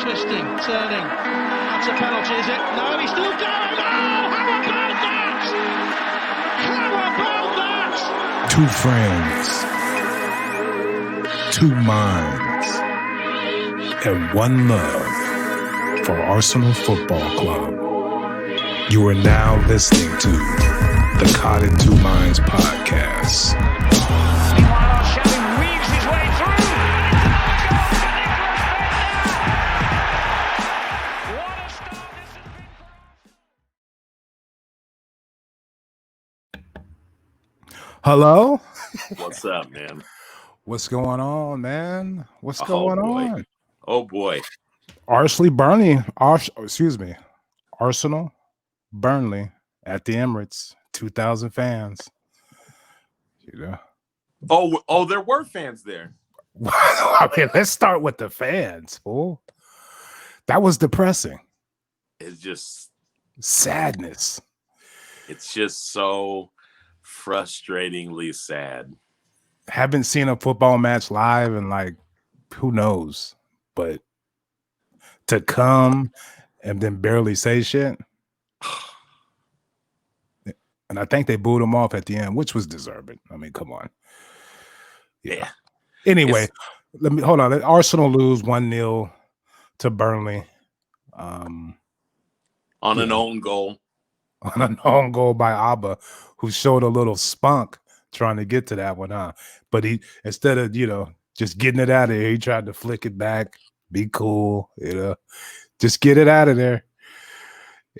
Twisting, turning. That's a penalty, is it? No, he's still going. Oh, how about that? How about that? Two friends, two minds, and one love for Arsenal Football Club. You are now listening to the Caught in Two Minds podcast. Meanwhile, Shelly weaves his way through. What a start this has been. Hello? What's up, man? What's going on, man? What's Oh, going boy. on? Oh boy. Burnley, Arsenal, Burnley at the Emirates, 2,000 fans. You know. Oh, there were fans there. I mean, let's start with the fans, fool. That was depressing. It's just Sadness. It's just so frustratingly sad. Haven't seen a football match live in like who knows, but to come and then barely say shit. And I think they booed him off at the end, which was deserving. I mean, come on. Yeah. Anyway, let me hold on. Let Arsenal lose 1-0 to Burnley. On an own goal. On an own goal by Abba, who showed a little spunk trying to get to that one, huh? But he, instead of, just getting it out of there, he tried to flick it back, be cool, just get it out of there.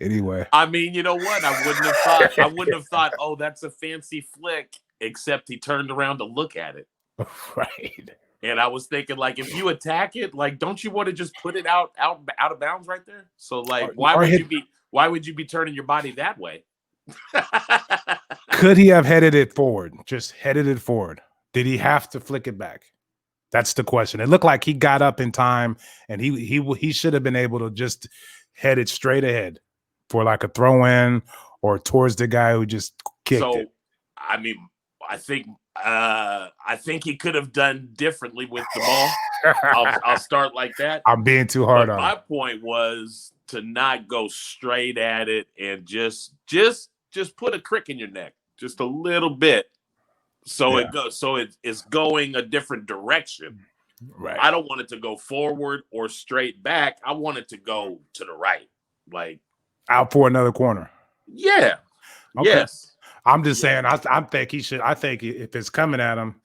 Anyway. I mean, you know what? I wouldn't have thought, oh, that's a fancy flick, except he turned around to look at it. Right. And I was thinking, like, if you attack it, like, don't you want to just put it out of bounds right there? So, like, why would you be turning your body that way? Could he have headed it forward? Just headed it forward. Did he have to flick it back? That's the question. It looked like he got up in time, and he should have been able to just head it straight ahead for like a throw in or towards the guy who just kicked it. I mean, I think he could have done differently with the ball. I'll start like that. I'm being too hard on my it. point was to not go straight at it and just put a crick in your neck, just a little bit, so it's going a different direction. Right. I don't want it to go forward or straight back. I want it to go to the right, like out for another corner. Yeah. Okay. Yes. I'm just saying. I think he should. I think if it's coming at him,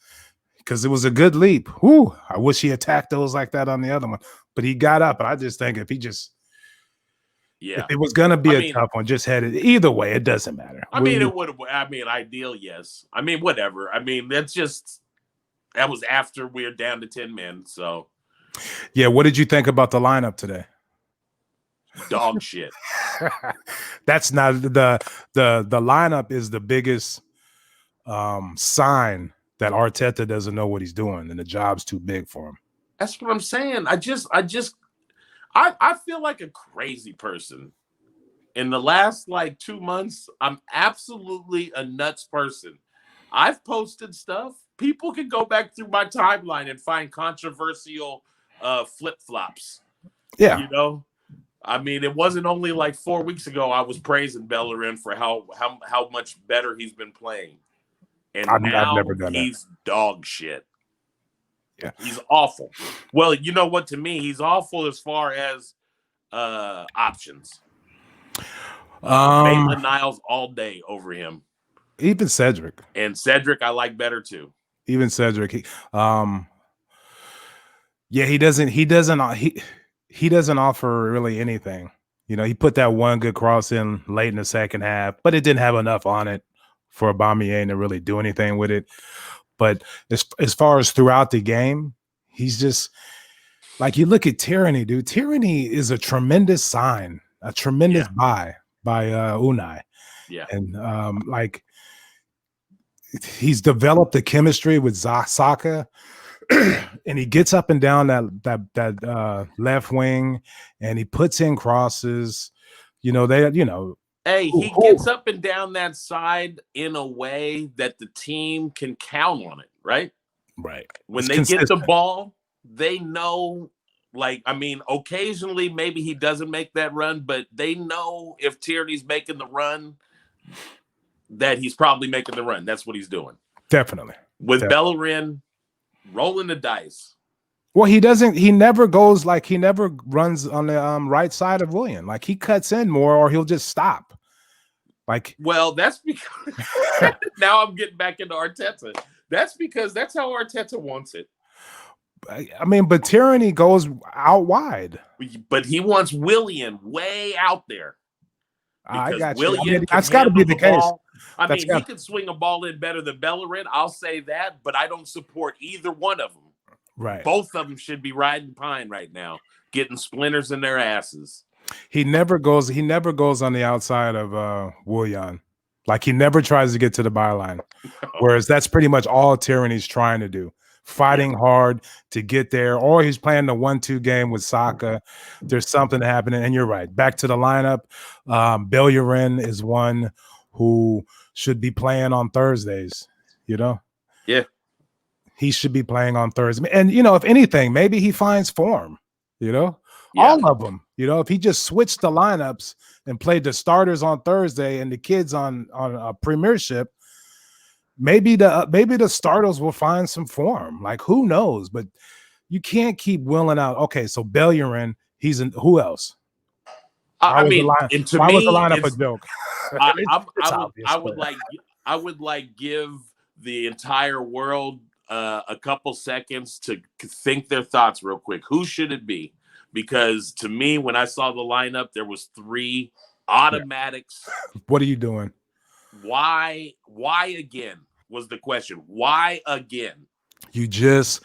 because it was a good leap. Whoo! I wish he attacked those like that on the other one, but he got up. And I just think if it was gonna be a tough one, just head it either way. It doesn't matter. It would have. Ideal, yes. Whatever. That was after we were down to 10 men. So, yeah. What did you think about the lineup today? Dog shit. That's not the lineup is the biggest sign that Arteta doesn't know what he's doing and the job's too big for him. That's what I'm saying. I feel like a crazy person. In the last 2 months, I'm absolutely a nuts person. I've posted stuff. People can go back through my timeline and find controversial flip-flops. Yeah. It wasn't only 4 weeks ago I was praising Bellerin for how much better he's been playing. And I've now never done he's dog shit. Yeah. He's awful. Well, you know what? To me, he's awful as far as options. Maitland-Niles all day over him. Even Cedric. And Cedric I like better too. Even Cedric. He doesn't offer really anything. He put that one good cross in late in the second half, but it didn't have enough on it for Aubameyang to really do anything with it. But as far as throughout the game, he's just you look at Tierney, dude. Tierney is a tremendous sign, a tremendous buy by Unai. Yeah. And he's developed the chemistry with Saka. And he gets up and down that left wing, and he puts in crosses. Hey, he gets up and down that side in a way that the team can count on it, right? Right. When they get the ball, they know Like, I mean, occasionally maybe he doesn't make that run, but they know if Tierney's making the run, that he's probably making the run. That's what he's doing. Definitely. With Bellerin rolling the dice. Well, he never runs on the right side of Willian. Like, he cuts in more or he'll just stop. Like, well, that's because now I'm getting back into Arteta. That's because that's how Arteta wants it. I mean, but Tierney goes out wide. But he wants Willian way out there. I got Willian, you. I mean, that's got to be the case. I mean, he can swing a ball in better than Bellerin. I'll say that, but I don't support either one of them. Right. Both of them should be riding pine right now, getting splinters in their asses. He never goes on the outside of Willian. Like, he never tries to get to the byline. Whereas that's pretty much all Tierney's trying to do. Fighting hard to get there, or he's playing the 1-2 game with Saka. There's something happening, and you're right. Back to the lineup. Bellerin is one who should be playing on Thursdays. Yeah, he should be playing on Thursday. And if anything, maybe he finds form. All of them. If he just switched the lineups and played the starters on Thursday and the kids on a Premiership. Maybe the starters will find some form. Like, who knows? But you can't keep willing out. Okay, so Bellerin, he's in. Who else? I mean, why was the lineup a joke? I would like give the entire world a couple seconds to think their thoughts real quick. Who should it be? Because to me, when I saw the lineup, there was 3 automatics. What are you doing? Why again was the question. Why again? You just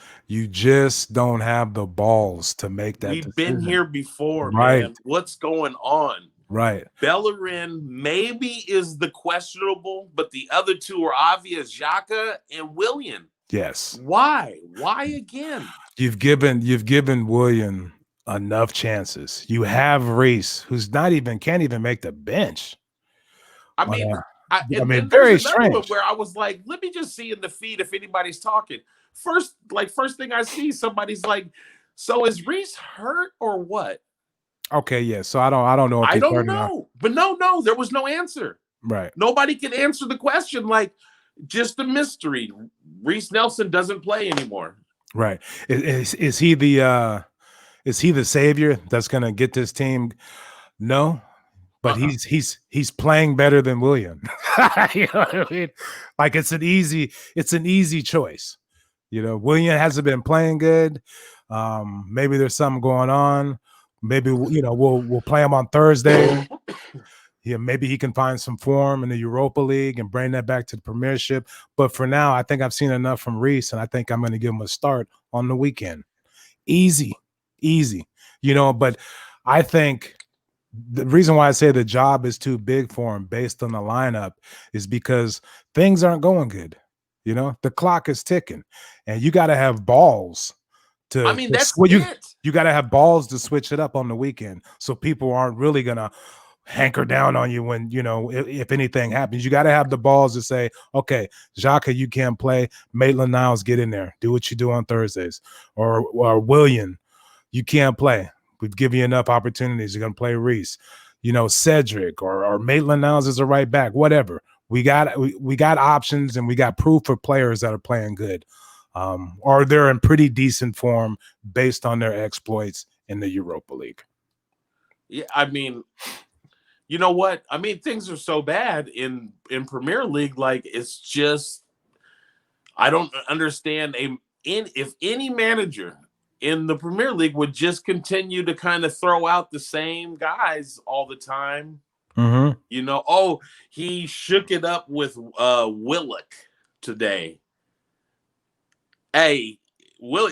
don't have the balls to make that decision. Been here before, right? Man. What's going on? Right. Bellerin maybe is the questionable, but the other 2 are obvious: Xhaka and Willian. Yes. Why again? You've given Willian enough chances. You have Reece, who's can't even make the bench. I mean. Very strange. Where I was like, let me just see in the feed if anybody's talking. First thing I see, somebody's like, so is Reece hurt or what? Okay, yeah. So I don't know. If I don't know, but no, there was no answer. Right. Nobody can answer the question. Like, just a mystery. Reece Nelson doesn't play anymore. Right. Is he the savior that's going to get this team? No. But he's playing better than Willian. You know what I mean? Like, it's an easy choice. Willian hasn't been playing good. Maybe there's something going on. Maybe we'll play him on Thursday. Yeah, maybe he can find some form in the Europa League and bring that back to the Premiership. But for now, I think I've seen enough from Reece, and I think I'm going to give him a start on the weekend. Easy. But I think the reason why I say the job is too big for him based on the lineup is because things aren't going good. The clock is ticking, and you got to have balls to. I mean, that's it. You got to have balls to switch it up on the weekend, so people aren't really gonna hanker down on you when if anything happens. You got to have the balls to say, okay, Xhaka, you can't play. Maitland-Niles, get in there, do what you do on Thursdays, or Willian, you can't play. We've given you enough opportunities. You're going to play Reece, Cedric or Maitland-Niles is a right back, whatever. We got options, and we got proof for players that are playing good, or they're in pretty decent form based on their exploits in the Europa League. Yeah, I mean, you know what? I mean, things are so bad in Premier League. Like, it's just, I don't understand if any manager in the Premier League would just continue to kind of throw out the same guys all the time. Mm-hmm. He shook it up with Willock today. Hey,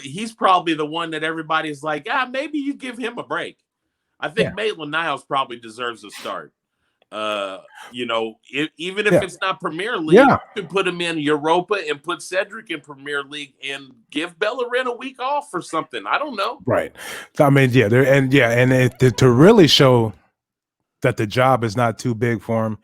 he's probably the one that everybody's like, maybe you give him a break. I think Maitland-Niles probably deserves a start. Even if it's not Premier League, you can put him in Europa and put Cedric in Premier League and give Bellerin a week off or something. I don't know. Right. I mean, to really show that the job is not too big for him,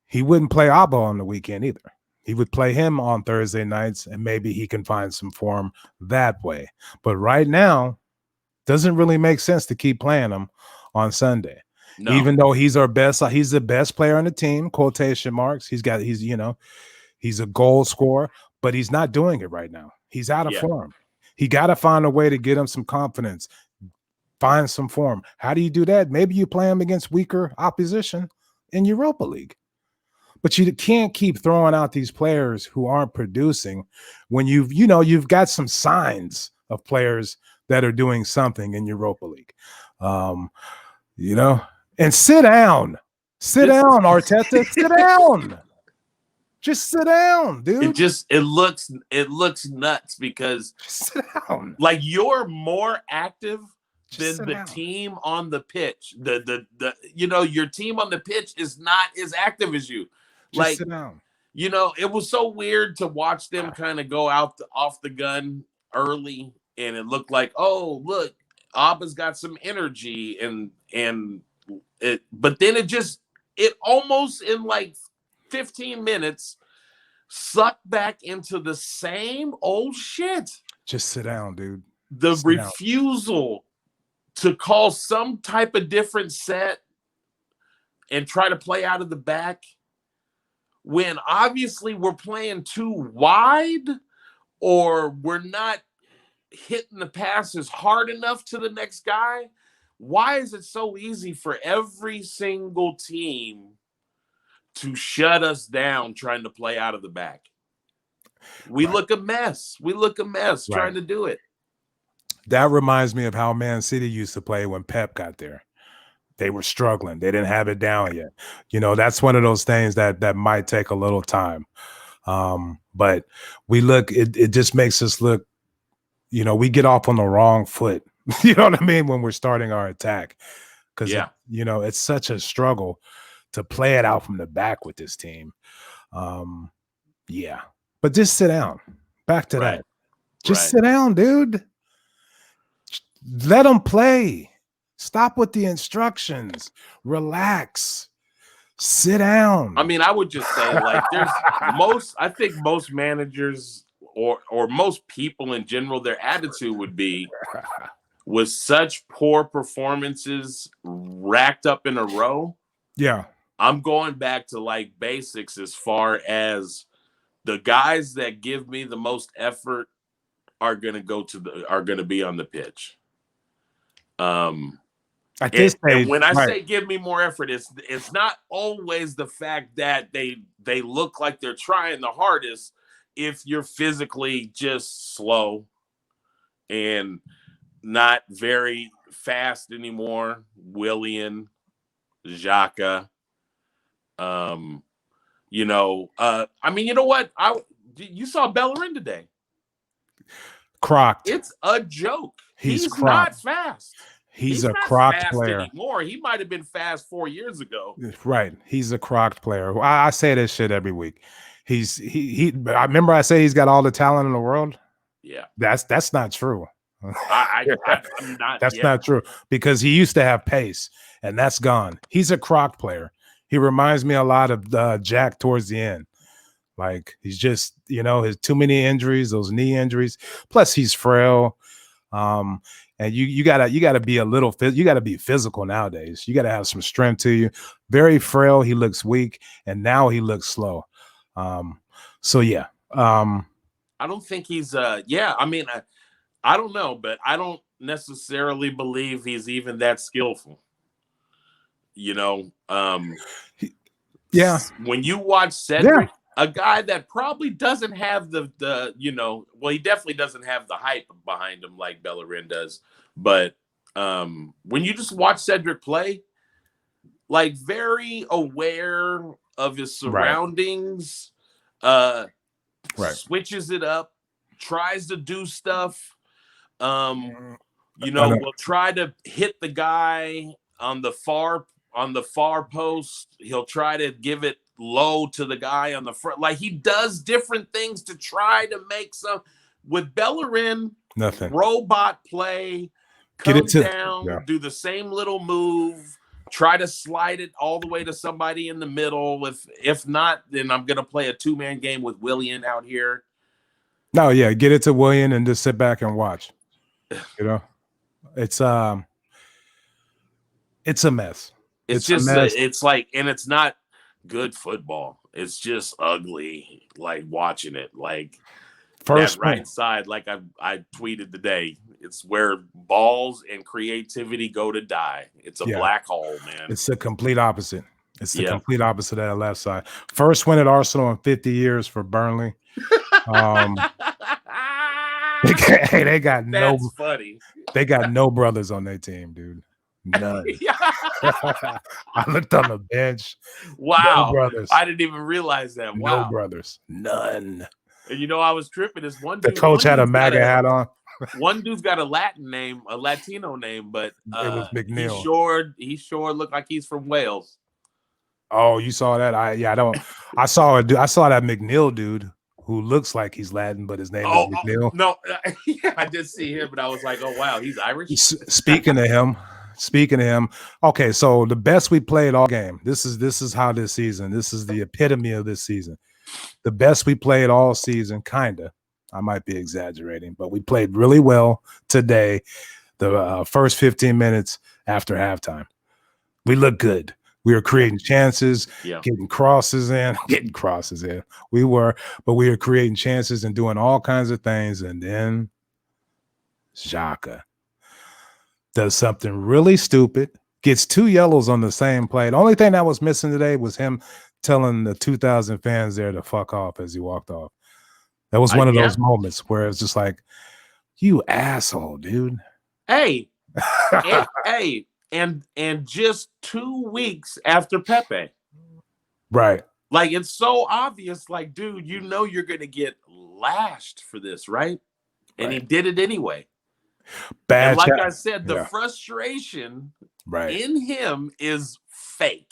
he wouldn't play Abba on the weekend either. He would play him on Thursday nights, and maybe he can find some form that way. But right now, Doesn't really make sense to keep playing him on Sunday. No. Even though he's the best player on the team, quotation marks. He's a goal scorer, but he's not doing it right now. He's out of form. He got to find a way to get him some confidence, find some form. How do you do that? Maybe you play him against weaker opposition in Europa League. But you can't keep throwing out these players who aren't producing when you've got some signs of players that are doing something in Europa League. And sit down. Sit down, Arteta. Sit down. Just sit down, dude. It looks nuts because just sit down. Like you're more active than the team on the pitch. Your team on the pitch is not as active as you. Just sit down. It was so weird to watch them kind of go off the gun early, and it looked like, oh, look, Abba's got some energy, but then it almost in like 15 minutes sucked back into the same old shit. Just sit down, dude. The refusal to call some type of different set and try to play out of the back when obviously we're playing too wide or we're not hitting the passes hard enough to the next guy. Why is it so easy for every single team to shut us down trying to play out of the back? We look a mess. Trying to do it. That reminds me of how Man City used to play when Pep got there. They were struggling. They didn't have it down yet. That's one of those things that might take a little time. But it just makes us look, we get off on the wrong foot. You know what I mean? When we're starting our attack. Because, it's such a struggle to play it out from the back with this team. But just sit down. Back to that. Just sit down, dude. Let them play. Stop with the instructions. Relax. Sit down. I mean, I would just say, like, I think most managers or most people in general, their attitude would be, with such poor performances racked up in a row. Yeah. I'm going back to like basics as far as the guys that give me the most effort are going to be on the pitch. At this stage, and when I say give me more effort, it's not always the fact that they look like they're trying the hardest. If you're physically just slow and not very fast anymore, Willian, Xhaka, I mean, you know what? You saw Bellerin today. Crocked. It's a joke. He's not fast. He's a not crocked fast player anymore. He might have been fast 4 years ago. Right. He's a crocked player. I say this shit every week. I remember I say he's got all the talent in the world. Yeah. That's not true. I'm not. That's not true, because he used to have pace, and that's gone. He's a crocked player. He reminds me a lot of Jack towards the end. Like, he's just, his too many injuries, those knee injuries. Plus, he's frail. And you gotta be you gotta be physical nowadays. You gotta have some strength to you. Very frail. He looks weak, and now he looks slow. I don't think he's I mean, I don't know, but I don't necessarily believe he's even that skillful. When you watch Cedric, a guy that probably doesn't have he definitely doesn't have the hype behind him like Bellerin does. But when you just watch Cedric play, like, very aware of his surroundings, switches it up, tries to do stuff. Will try to hit the guy on the far post. He'll try to give it low to the guy on the front. Like, he does different things to try to make some. With Bellerin, nothing. Robot play, come down, do the same little move, try to slide it all the way to somebody in the middle. If not, then I'm going to play a 2-man game with Willian out here. No, get it to Willian and just sit back and watch. It's a mess. It's a just mess. it's like, and it's not good football. It's just ugly. Like watching it, like First that right side. Like I tweeted today. It's where balls and creativity go to die. It's a black hole, man. It's the complete opposite. It's the complete opposite of that left side. First win at Arsenal in 50 years for Burnley. They got That's funny. They got no brothers on their team, dude. None. I looked on the bench. Wow. No brothers. I didn't even realize that. Wow. No brothers. None. And you know, I was tripping. This one The dude, coach had a MAGA hat on. One dude's got a Latin name, a Latino name, but it was McNeil. He sure looked like he's from Wales. Oh, you saw that? I saw that McNeil dude who looks like he's Latin, but his name is McNeil. No, I did see him, but I was like, oh wow, he's Irish. Speaking of him, okay, so the best we played all game. This is how this season. This is the epitome of this season. The best we played all season, kinda. I might be exaggerating, but we played really well today. The first 15 minutes after halftime, we looked good. We were creating chances, getting crosses in. We were creating chances and doing all kinds of things. And then Xhaka does something really stupid, gets 2 yellows on the same play. The only thing that was missing today was him telling the 2,000 fans there to fuck off as he walked off. That was one of those moments where it's just like, you asshole, dude. Hey, and just 2 weeks after Pepe. Right. Like, it's so obvious, like, dude, you know you're going to get lashed for this, right? And he did it anyway. Bad. And like I said, the frustration in him is fake.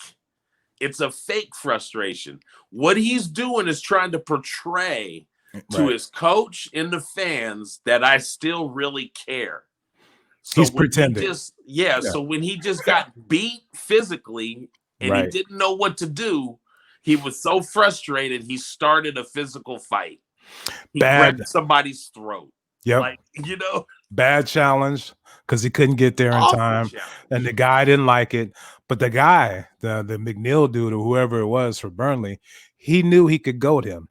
It's a fake frustration. What he's doing is trying to portray to his coach and the fans that I still really care. So he's pretending. So when he just got beat physically and he didn't know what to do, he was so frustrated, he started a physical fight. He grabbed somebody's throat. Yep. Like, you know. Bad challenge because he couldn't get there in time. And the guy didn't like it. But the guy, the McNeil dude or whoever it was for Burnley, he knew he could goat him.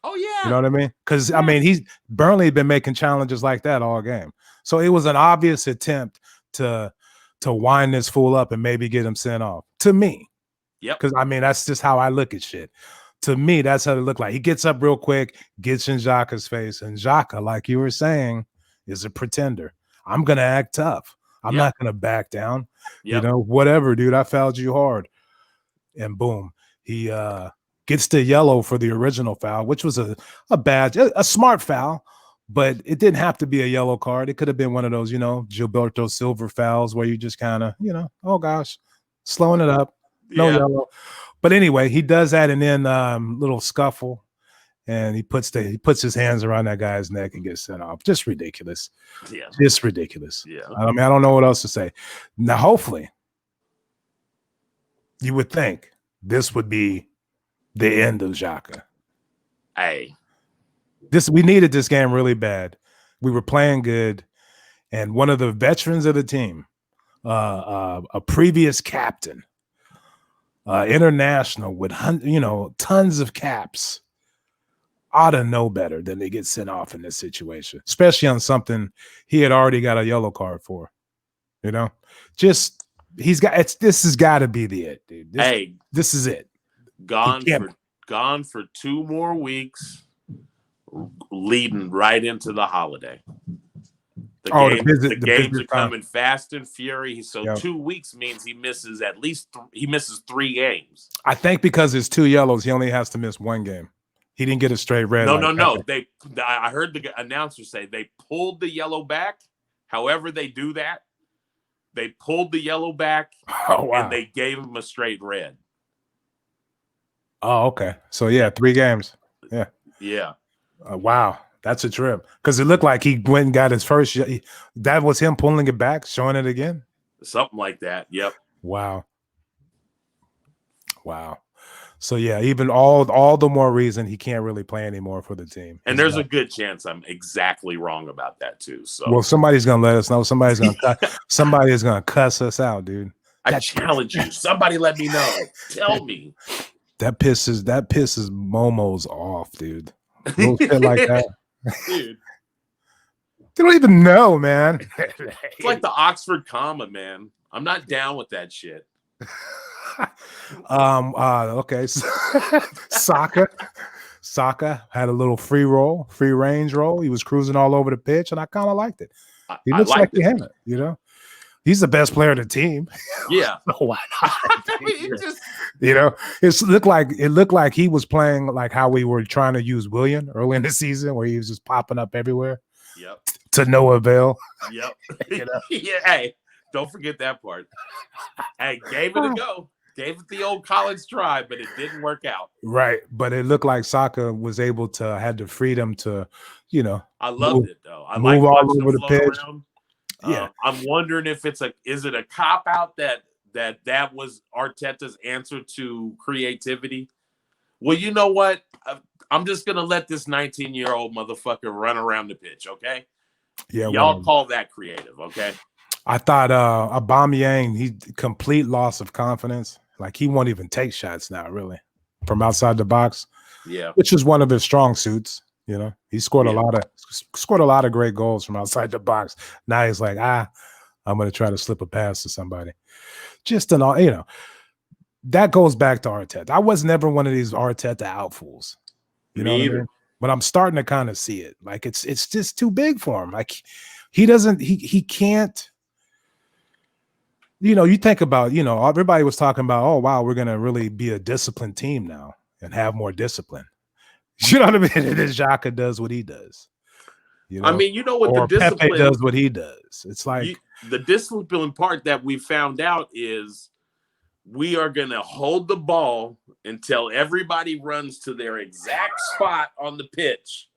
Oh, yeah. You know what I mean? Because, I mean, Burnley had been making challenges like that all game. So it was an obvious attempt to wind this fool up and maybe get him sent off. To me. Yep. Because, I mean, that's just how I look at shit. To me, that's how it looked like. He gets up real quick, gets in Xhaka's face. And Xhaka, like you were saying, is a pretender. I'm going to act tough. I'm not going to back down. You know, whatever, dude. I fouled you hard. And boom, he gets the yellow for the original foul, which was a smart foul, but it didn't have to be a yellow card. It could have been one of those, you know, Gilberto Silva fouls where you just kind of, you know, oh gosh, slowing it up. No yellow. But anyway, he does that and then little scuffle. And he puts his hands around that guy's neck and gets sent off. Just ridiculous. Yeah. Just ridiculous. Yeah. I mean, I don't know what else to say. Now, hopefully, you would think this would be the end of Xhaka. Hey. We needed this game really bad. We were playing good. And one of the veterans of the team, a previous captain, international with, you know, tons of caps, ought to know better than they get sent off in this situation, especially on something he had already got a yellow card for. You know, this has got to be the it, dude. This is it. Gone for 2 more weeks, leading right into the holiday. The games are coming fast and fury. So 2 weeks means he misses 3 games. I think because it's 2 yellows, he only has to miss 1 game. He didn't get a straight red. No. I heard the announcer say they pulled the yellow back. However they do that, they pulled the yellow back and they gave him a straight red. Oh, okay. So, 3 games. Yeah. Yeah. Wow. That's a trip. Because it looked like he went and got his first. That was him pulling it back, showing it again? Something like that. Yep. Wow. So yeah, even all the more reason he can't really play anymore for the team. And there's a good chance I'm exactly wrong about that too. So well, somebody's gonna let us know. Somebody is gonna cuss us out, dude. I challenge you. Somebody let me know. Tell me. That pisses Momos off, dude. Little shit like that. Dude. They don't even know, man. It's like the Oxford comma, man. I'm not down with that shit. Okay. Saka had a little free range roll. He was cruising all over the pitch, and I kind of liked it. He looks like he had it, you know. He's the best player of the team. Yeah. So why not? You know, it looked like he was playing like how we were trying to use Willian early in the season, where he was just popping up everywhere. Yep. To no avail. Yep. You know? Yeah. Hey, don't forget that part. Hey, gave it a go. Gave it the old college try, but it didn't work out. Right. But it looked like Saka was able to had the freedom to, you know. I loved it though. I move like all over the pitch. Around. Yeah. I'm wondering if is it a cop out that was Arteta's answer to creativity? Well, you know what? I'm just gonna let this 19-year-old motherfucker run around the pitch, okay? Yeah, y'all call that creative, okay? I thought Aubameyang, he complete loss of confidence. Like he won't even take shots now, really, from outside the box. Yeah, which is one of his strong suits. You know, he scored a lot of great goals from outside the box. Now he's like, I'm going to try to slip a pass to somebody. Just an, you know, that goes back to Arteta. I was never one of these Arteta out fools. You know what I mean? But I'm starting to kind of see it. Like it's just too big for him. Like he can't. You know, you think about, you know, everybody was talking about, oh wow, we're going to really be a disciplined team now and have more discipline. You know what I mean? And then Xhaka does what he does. You know? I mean, you know what, or the discipline Pepe does what he does. It's like the discipline part that we found out is we are going to hold the ball until everybody runs to their exact spot on the pitch.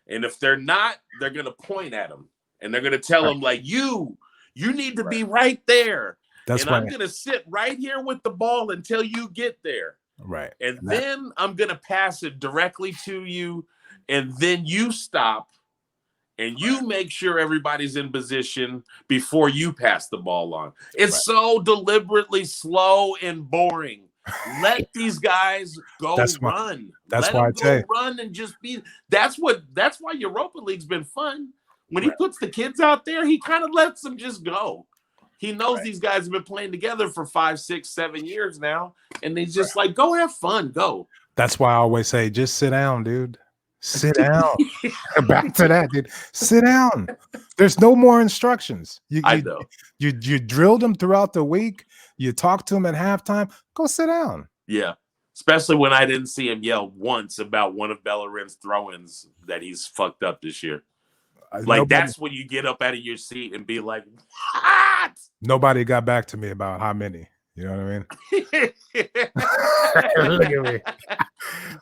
And if they're not, they're going to point at them and they're going to tell them like, you need to be right there. That's I'm going to sit right here with the ball until you get there. Right. And then I'm going to pass it directly to you. And then you stop and you make sure everybody's in position before you pass the ball on. It's so deliberately slow and boring. Let these guys go run. That's Let why them go run and just be. That's why Europa League's been fun. When he puts the kids out there, he kind of lets them just go. He knows these guys have been playing together for 5, 6, 7 years now, and they just like, go have fun, go. That's why I always say, just sit down, dude. Sit down. Back to that, dude. Sit down. There's no more instructions. I know. You drilled them throughout the week. You talked to him at halftime. Go sit down. Yeah. Especially when I didn't see him yell once about one of Bellerin's throw-ins that he's fucked up this year. Like, that's when you get up out of your seat and be like, what? Nobody got back to me about how many. You know what I mean? Look at me.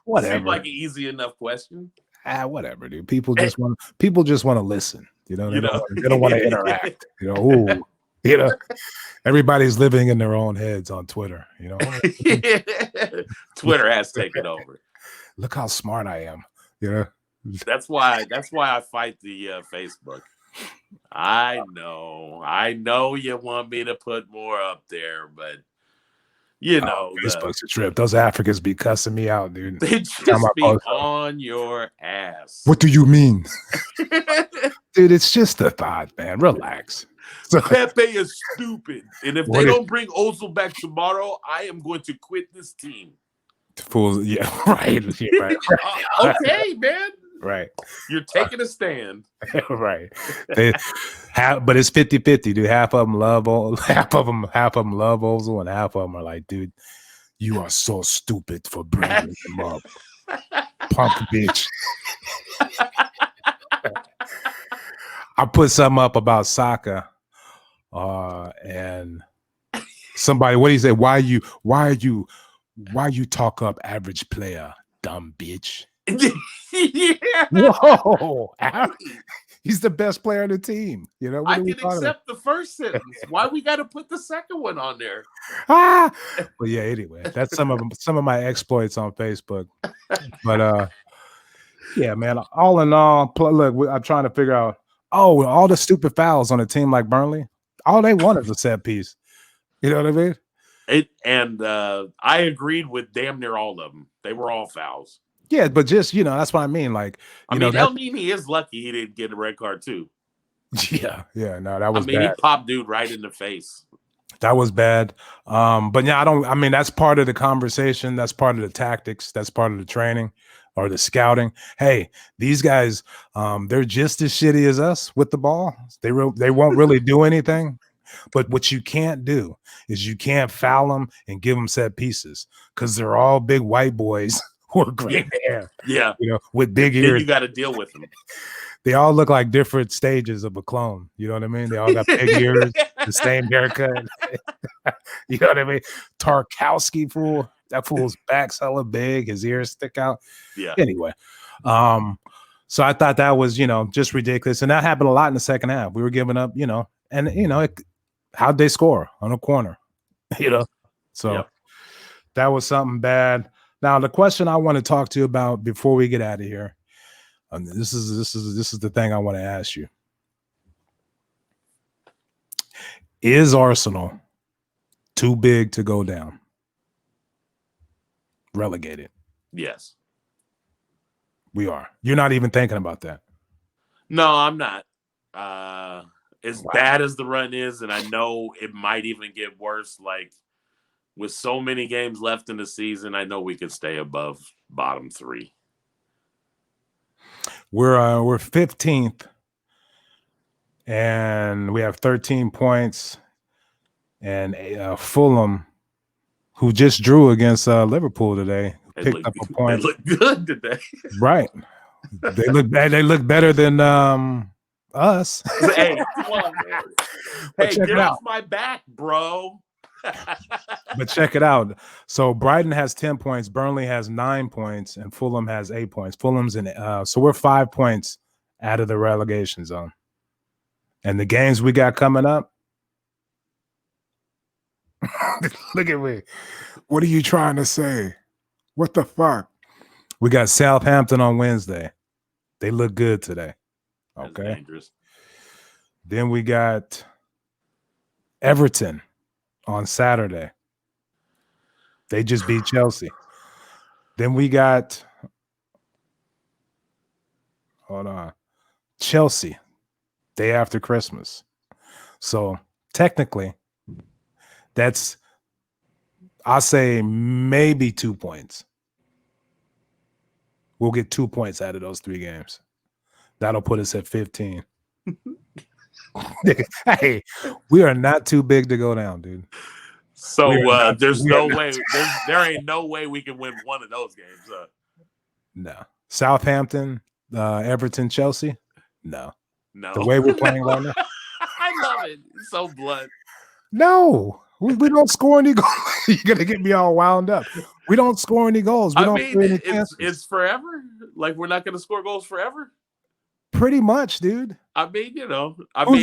Whatever. Seems like an easy enough question. Whatever, dude. People just want to listen. You know, they don't want to interact. You know, everybody's living in their own heads on Twitter. You know, Twitter has taken over. Look how smart I am. You know. That's why I fight the Facebook. I know you want me to put more up there, but you know, Facebook's a trip. Those Africans be cussing me out, dude. They just be on your ass. What do you mean? Dude, it's just a thought, man. Relax. Pepe is stupid. And if they don't bring Ozil back tomorrow, I am going to quit this team. Fools, yeah, right. Yeah, right. Okay, man. Right. You're taking a stand. Right. But it's 50-50, dude. Half of them love Ozil, half of them love Ozil, and half of them are like, dude, you are so stupid for bringing him up. Punk bitch. I put something up about Saka, and somebody, what do you say? Why you talk up average player, dumb bitch? Yeah. Whoa. He's the best player on the team. You know, what I are we can talking about? accept the first sentence. Why we got to put the second one on there? Ah, but yeah. Anyway, that's some of my exploits on Facebook. But yeah, man. All in all, look, I'm trying to figure out. Oh, all the stupid fouls on a team like Burnley. All they want is a set piece. You know what I mean? I agreed with damn near all of them. They were all fouls. Yeah, but just that's what I mean. Like, El Nini is lucky he didn't get a red card too. Yeah. No, that was bad. He popped dude right in the face. That was bad. But yeah, that's part of the conversation. That's part of the tactics. That's part of the training or the scouting. Hey, these guys, they're just as shitty as us with the ball. They won't really do anything. But what you can't do is you can't foul them and give them set pieces because they're all big white boys who are great hair. Yeah. With big ears. Then you got to deal with them. They all look like different stages of a clone. You know what I mean? They all got big ears, the same haircut. You know what I mean? Tarkowski fool. That fool's back's hella big. His ears stick out. Yeah. Anyway, so I thought that was, just ridiculous. And that happened a lot in the second half. We were giving up, how'd they score on a corner? So that was something bad. Now, the question I want to talk to you about before we get out of here, this is the thing I want to ask you. Is Arsenal too big to go down? Relegated? Yes. We are. You're not even thinking about that? No, I'm not. As bad as the run is, and I know it might even get worse, like with so many games left in the season, I know we could stay above bottom three. We're 15th, and we have 13 points. And Fulham, who just drew against Liverpool today, picked up a point. They look good today, right? They look bad. They look better than us. Hey, come on, man. Hey, get off my back, bro. But check it out. So Brighton has 10 points, Burnley has 9 points, and Fulham has 8 points. Fulham's in so we're 5 points out of the relegation zone. And the games we got coming up. Look at me. What are you trying to say? What the fuck? We got Southampton on Wednesday. They look good today. Okay. That's dangerous. Then we got Everton on Saturday. They just beat Chelsea. Then we got Chelsea day after Christmas. So technically, that's, I'll say maybe 2 points. We'll get 2 points out of those 3 games. That'll put us at 15. Hey, we are not too big to go down, dude. So there's no way. There ain't no way we can win one of those games. No. Southampton, Everton, Chelsea? No. The No. way we're playing right now? I love it. It's so blunt. No. We don't score any goals. You're going to get me all wound up. We don't score any goals. We don't create any chances. It's forever? Like, we're not going to score goals forever? Pretty much, dude. Who's he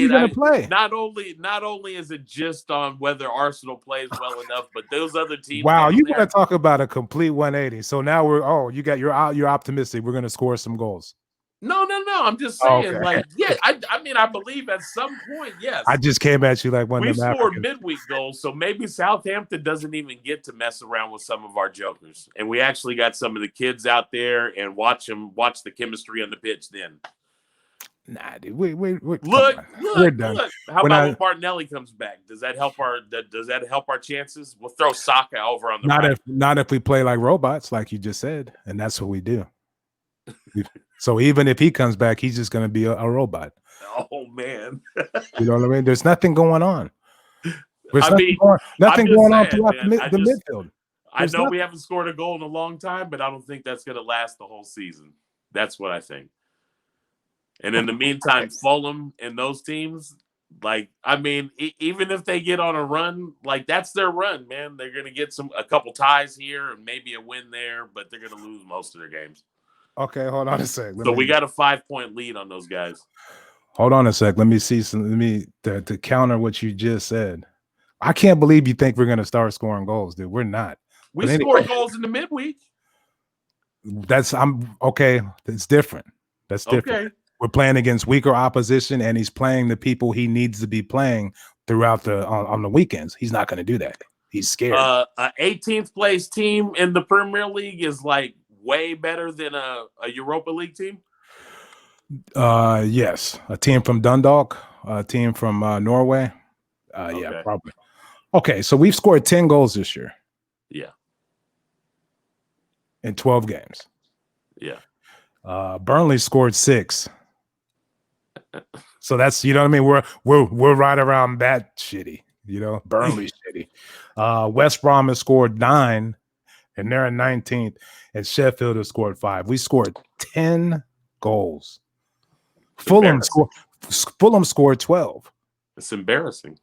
going to play? Not only is it just on whether Arsenal plays well enough, but those other teams. Wow, you want to talk about a complete 180. So now you're optimistic. We're going to score some goals. No. I'm just saying, I believe at some point, yes. I just came at you like one we of them scored Africans. midweek goals, so maybe Southampton doesn't even get to mess around with some of our jokers, and we actually got some of the kids out there and watch the chemistry on the pitch. Then, nah, dude, we look, we're done. Look. How about when Martinelli comes back? Does that help our chances? We'll throw Saka over on the not if we play like robots, like you just said, and that's what we do. So even if he comes back, he's just going to be a robot. Oh man, you know what I mean? There's nothing going on. There's nothing going on throughout the midfield. I know we haven't scored a goal in a long time, but I don't think that's going to last the whole season. That's what I think. And in the meantime, Fulham and those teams, even if they get on a run, that's their run, man. They're going to get a couple ties here and maybe a win there, but they're going to lose most of their games. Okay, hold on a second. So we got a 5-point lead on those guys. Hold on a sec. Let me see some. Let me to counter what you just said. I can't believe you think we're going to start scoring goals, dude. We're not. We But scored goals in the midweek. I'm okay. It's different. That's different. Okay. We're playing against weaker opposition, and he's playing the people he needs to be playing throughout on the weekends. He's not going to do that. He's scared. A 18th place team in the Premier League is like way better than a Europa League team. Yes, a team from Dundalk, a team from Norway. Okay. Yeah, probably. Okay, so we've scored 10 goals this year. Yeah. In 12 games. Yeah. Burnley scored 6. So that's, you know what I mean? We're right around that shitty, you know, Burnley shitty. West Brom has scored 9, and they're in 19th, and Sheffield has scored 5. We scored 10 goals. Fulham scored 12. It's embarrassing.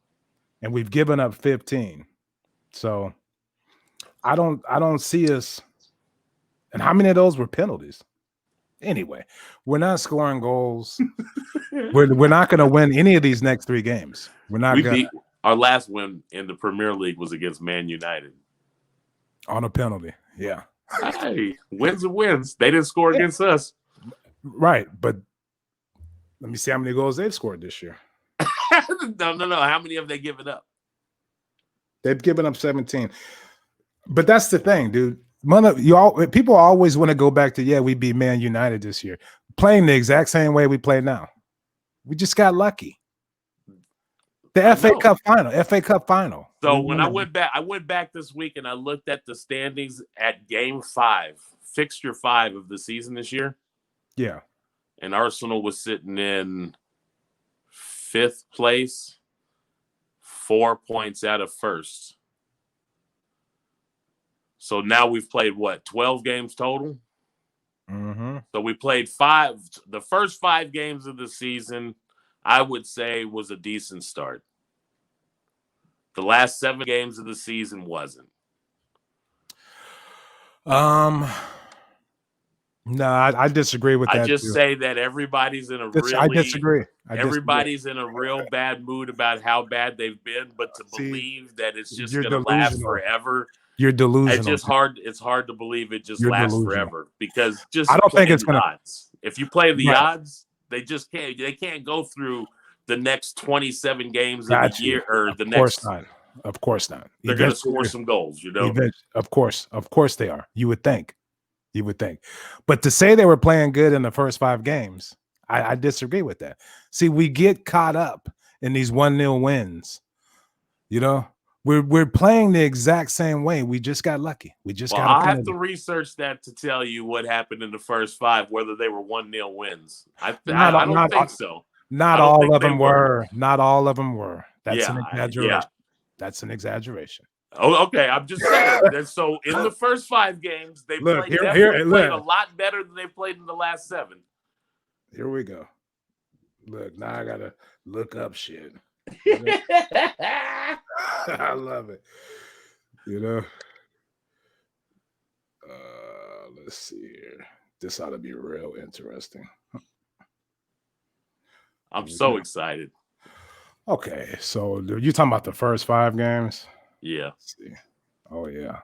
And we've given up 15. So I don't see us. And how many of those were penalties? Anyway, we're not scoring goals. we're not going to win any of these next 3 games. We're not going. Our last win in the Premier League was against Man United On a penalty. Yeah. Hey, wins are wins. They didn't score against us. Right, but let me see how many goals they've scored this year. No. How many have they given up? They've given up 17. But that's the thing, dude. People always want to go back to, we beat Man United this year. Playing the exact same way we play now. We just got lucky. The FA Cup final. So when I went back this week and I looked at the standings at game 5, fixture 5 of the season this year. Yeah. And Arsenal was sitting in 5th place, 4 points out of first. So now we've played 12 games total? Mm-hmm. So we played 5. The first 5 games of the season, I would say, was a decent start. The last 7 games of the season wasn't. No, I disagree with that. I just say that everybody's in a I disagree. Everybody's in a real bad mood about how bad they've been, but to believe that it's just going to last forever. You're delusional. It's hard to believe it just lasts forever, because I don't think it's going to. If you play the odds, they just can't. They can't go through the next 27 games of the year or the next. Of course not. They're going to score some goals, you know. Of course they are. You would think, but to say they were playing good in the first 5 games, I disagree with that. See, we get caught up in these 1-0 wins, you know. We're playing the exact same way. We just got lucky. I have to research that to tell you what happened in the first 5, whether they were 1-0 wins. I don't think so. Not all of them were. Not all of them were. That's an exaggeration. That's an exaggeration. Oh, okay. I'm just saying that. So in the first 5 games, they played a lot better than they played in the last 7. Here we go. Look, now I gotta look up shit. I love it. You know. Let's see here. This ought to be real interesting. I'm so excited. Okay, so you talking about the first 5 games? Yeah. Let's see. Oh yeah.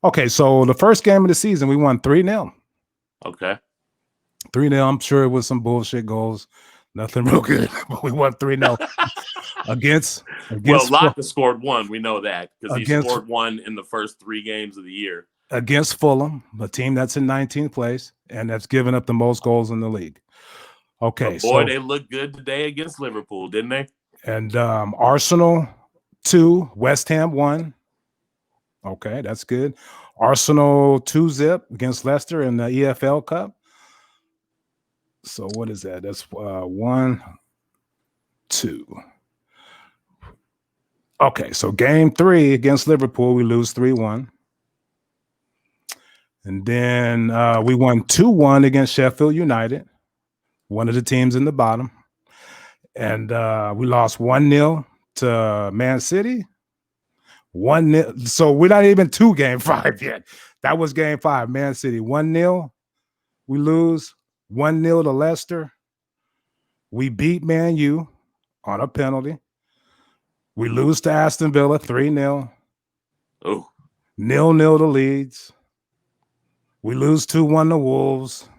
Okay, so the first game of the season, we won 3-0. Okay. 3-0. I'm sure it was some bullshit goals. Nothing real good, but we won 3-0 against. Well, Locke scored 1. We know that because he scored 1 in the first 3 games of the year against Fulham, a team that's in 19th place and that's given up the most goals in the league. Okay, they looked good today against Liverpool, didn't they? And Arsenal 2, West Ham 1. Okay, that's good. Arsenal 2-0 against Leicester in the EFL Cup. So what is that? That's 1, 2. Okay, so game 3 against Liverpool, we lose 3-1. And then we won 2-1 against Sheffield United, one of the teams in the bottom. And we lost 1-0 to Man City. 1-0. So we're not even to game 5 yet. That was game 5. Man City 1-0. We lose 1-0 to Leicester. We beat Man U on a penalty. We lose to Aston Villa 3-0. Oh, 0-0 to Leeds. We lose 2-1 to Wolves.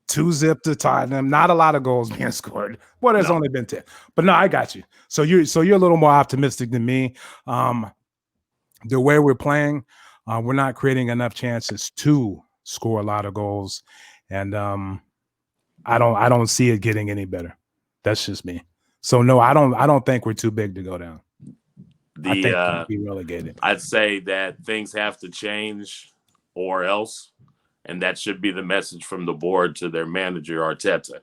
2-0 to Tottenham. Not a lot of goals being scored. Well, there's only been 10. But no, I got you. So you're a little more optimistic than me. The way we're playing, we're not creating enough chances to score a lot of goals. And I don't see it getting any better. That's just me. So no, I don't think we're too big to go down. I think we'll be relegated. I'd say that things have to change or else, and that should be the message from the board to their manager Arteta.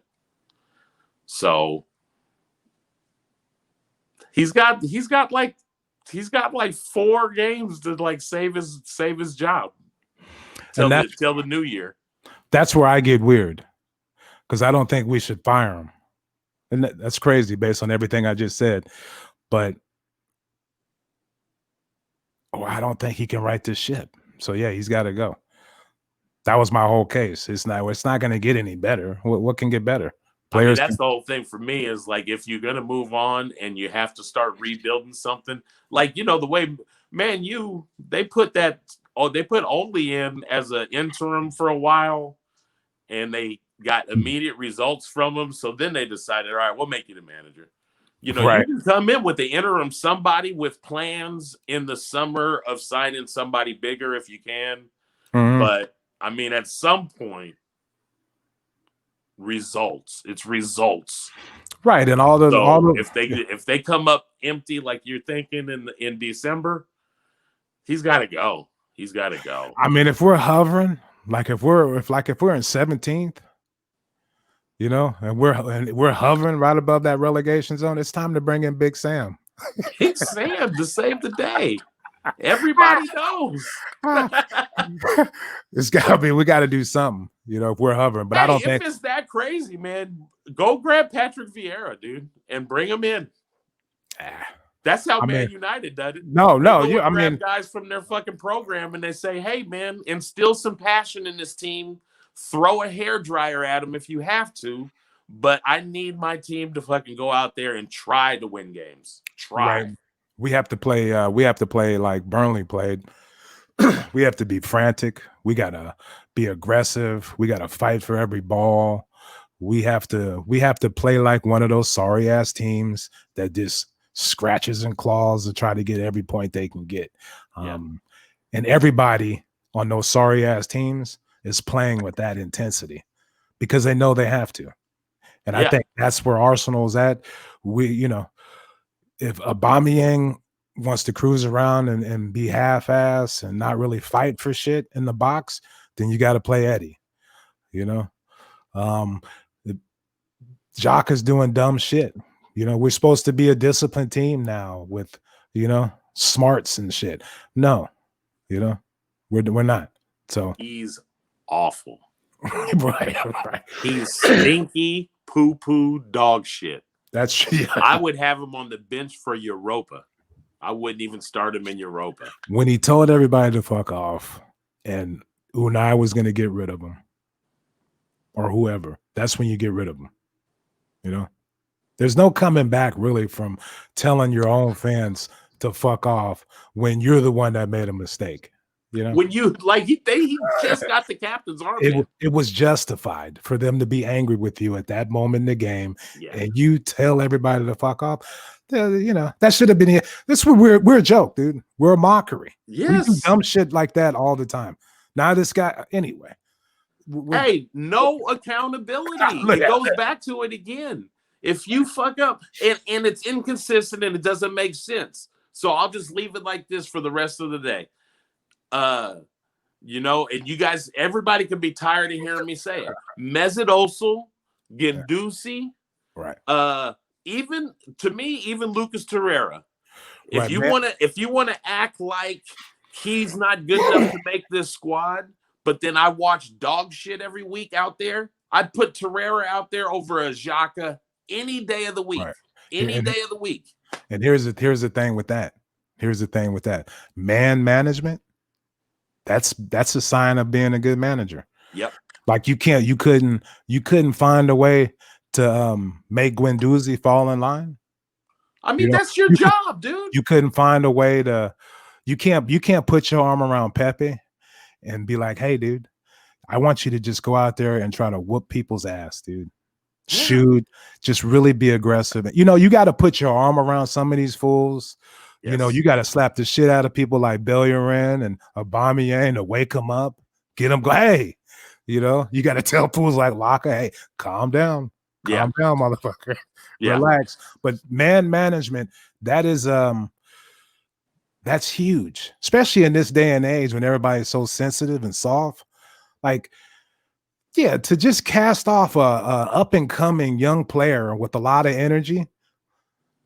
So he's got like 4 games to like save his job till the new year. That's where I get weird, because I don't think we should fire him, and that's crazy based on everything I just said. But I don't think he can right this ship. So yeah, he's got to go. That was my whole case. It's not going to get any better. What can get better? Players. That's the whole thing for me is like, if you're going to move on and you have to start rebuilding something, like, the way Man U, they put Ole in as an interim for a while, and they got immediate results from him. So then they decided, all right, we'll make you the manager. Right. You can come in with the interim somebody with plans in the summer of signing somebody bigger if you can. Mm-hmm. But I mean, at some point, results. It's results. Right. And if they come up empty like you're thinking in December, he's got to go. He's got to go. I mean, if we're hovering, like if we're in 17th, and we're hovering right above that relegation zone, it's time to bring in Big Sam. Big Sam to save the day. Everybody knows. It's gotta be. We got to do something, if we're hovering. But I don't think it's that crazy, man. Go grab Patrick Vieira, dude, and bring him in. That's how Man United did it. No. Guys from their fucking program, and they say, "Hey, man, instill some passion in this team. Throw a hairdryer at them if you have to, but I need my team to fucking go out there and try to win games. Try." Right. We have to play like Burnley played. We have to be frantic. We gotta be aggressive. We gotta fight for every ball. We have to play like one of those sorry ass teams that just scratches and claws to try to get every point they can get. And everybody on those sorry ass teams is playing with that intensity because they know they have to. And I think that's where Arsenal's at. If Aubameyang wants to cruise around and be half-ass and not really fight for shit in the box, then you got to play Eddie. Jock is doing dumb shit. We're supposed to be a disciplined team now with, smarts and shit. No, we're not. So he's awful. Right. He's stinky poo-poo dog shit. That's true. I would have him on the bench for Europa. I wouldn't even start him in Europa. When he told everybody to fuck off and Unai was going to get rid of him or whoever, that's when you get rid of him. There's no coming back really from telling your own fans to fuck off when you're the one that made a mistake. When you he just got the captain's armband. It was justified for them to be angry with you at that moment in the game, and you tell everybody to fuck off. That should have been it. This we're a joke, dude. We're a mockery. Yes, we do dumb shit like that all the time. Now this guy, anyway. Hey, no accountability. It goes back to it again. If you fuck up and it's inconsistent and it doesn't make sense, so I'll just leave it like this for the rest of the day. And you guys, everybody could be tired of hearing me say it. Mesut Ozil, Guendouzi, right? Even Lucas Torreira. If you want to act like he's not good enough to make this squad, but then I watch dog shit every week out there, I'd put Torreira out there over a Xhaka any day of the week. Right. Any day of the week. And here's the thing with that. Man management. That's a sign of being a good manager. Yep. Like you couldn't find a way to make Guendouzi fall in line? I mean, that's your job, dude. You couldn't find a way to. You can't put your arm around Pepe and be like, "Hey, dude, I want you to just go out there and try to whoop people's ass, dude. Shoot, just really be aggressive. You got to put your arm around some of these fools. Yes. You got to slap the shit out of people like Bellerin and Aubameyang to wake them up, get them go. Hey, you got to tell fools like Laka, hey, calm down, motherfucker, relax. But man management, that's huge, especially in this day and age when everybody's so sensitive and soft. Like, yeah, to just cast off a up and coming young player with a lot of energy,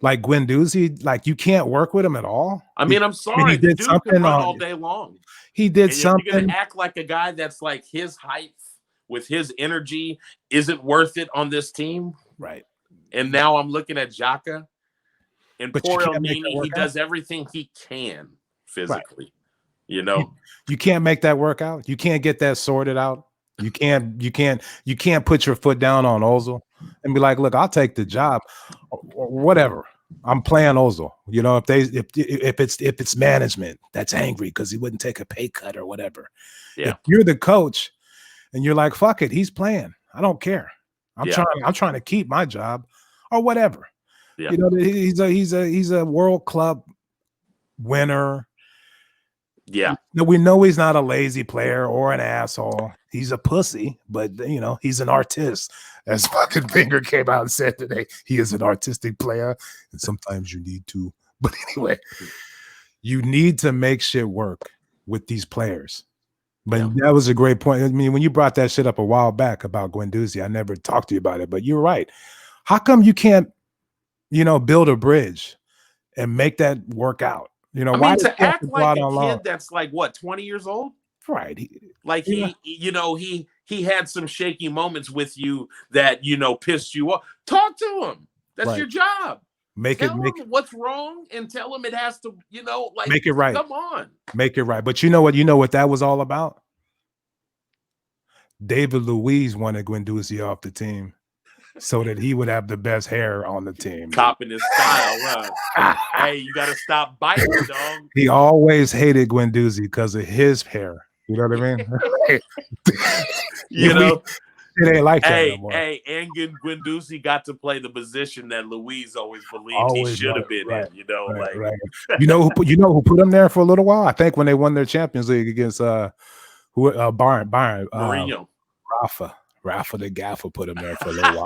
like Guendouzi, like you can't work with him at all. I mean, I'm sorry, the dude can run all day long. He did something. You're gonna act like a guy that's like his height with his energy isn't worth it on this team, right? And now I'm looking at Xhaka, and poor Elneny, he does everything he can physically. Right. You can't make that work out. You can't get that sorted out. You can't put your foot down on Ozil and be like, look, I'll take the job or whatever. I'm playing Ozil. If it's management that's angry because he wouldn't take a pay cut or whatever. Yeah. If you're the coach and you're like, fuck it, he's playing. I don't care. I'm trying to keep my job or whatever. Yeah. He's a World Club winner. Yeah. We know he's not a lazy player or an asshole. He's a pussy, but he's an artist. As fucking Finger came out and said today, he is an artistic player, and sometimes you need to. But anyway, you need to make shit work with these players. But that was a great point. I mean, when you brought that shit up a while back about Guendouzi, I never talked to you about it, but you're right. How come you can't, build a bridge and make that work out? Why to act like a kid that's like what, 20 years old? Right. He had some shaky moments with you that pissed you off. Talk to him. That's your job. Tell him what's wrong and tell him it has to, make it right. Come on. Make it right. But you know what that was all about? David Luiz wanted Guendouzi off the team so that he would have the best hair on the team. Copying his style. Hey, you got to stop biting, dog. He always hated Guendouzi because of his hair. You know what I mean? It ain't like that anymore. Hey, and Guendouzi got to play the position that Luiz always believed he should have been in. Right. You know who put him there for a little while? I think when they won their Champions League against Bayern, Mourinho, Rafa the Gaffer put him there for a little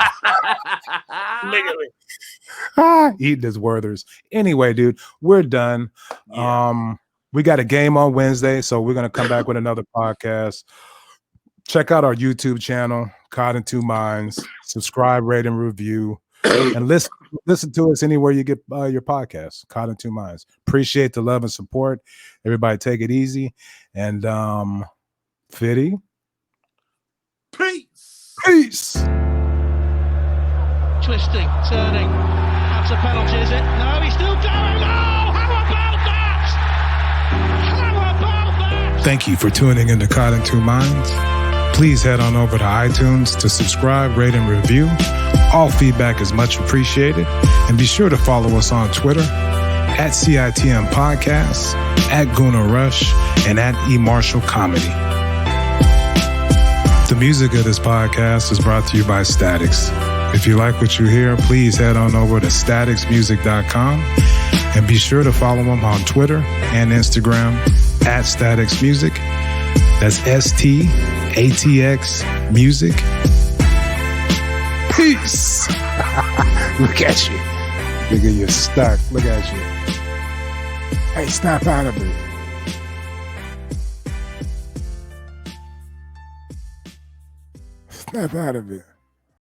while. Eating his Werthers. Anyway, dude, we're done. Yeah. We got a game on Wednesday, so we're gonna come back with another podcast. Check out our YouTube channel, Caught in Two Minds. Subscribe, rate, and review, and listen to us anywhere you get your podcasts. Caught in Two Minds. Appreciate the love and support. Everybody, take it easy, and Fitty. Peace. Twisting, turning. That's a penalty, is it? No, he's still going. Oh, how about that? How about that? Thank you for tuning into Caught in Two Minds. Please head on over to iTunes to subscribe, rate, and review. All feedback is much appreciated. And be sure to follow us on Twitter at CITM Podcasts, at Guna Rush, and at eMarshall Comedy. The music of this podcast is brought to you by Statics. If you like what you hear, please head on over to staticsmusic.com and be sure to follow them on Twitter and Instagram at Statics Music. That's STATX Music. Peace. Look at you. Look at you stuck. Look at you. Hey, snap out of it. Snap out of it.